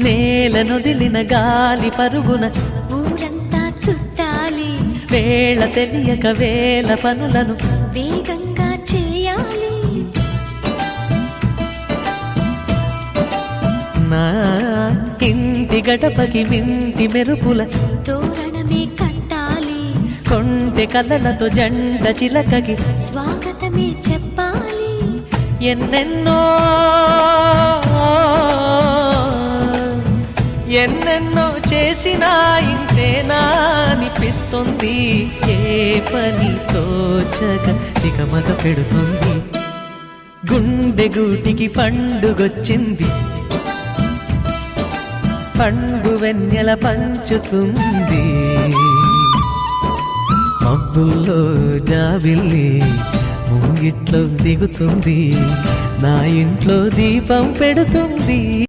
నేలనొదిలిన గాలి పరుగున ఊరంతా చుట్టాలి, వేళ తెలియక వేల పనులను వేగంగా చేయాలి. నా ఇంటి గడపకి వింటి మెరుపుల తోరణమే కట్టాలి, కొంటె కలలతో జంట చిలకకి స్వాగతమే చెప్పాలి. ఎన్నెన్నో ఎన్నెన్నో చేసినా ఇంతేనా అనిపిస్తుంది. ఏ పని తోచక దిగమగ పెడుతుంది. గుండె గూటికి పండుగొచ్చింది, పండు వెన్నెల పంచుతుంది. మబ్బుల్లో జాబిల్లి ముంగిట్లో దిగుతుంది, నా ఇంట్లో దీపం పెడుతుంది.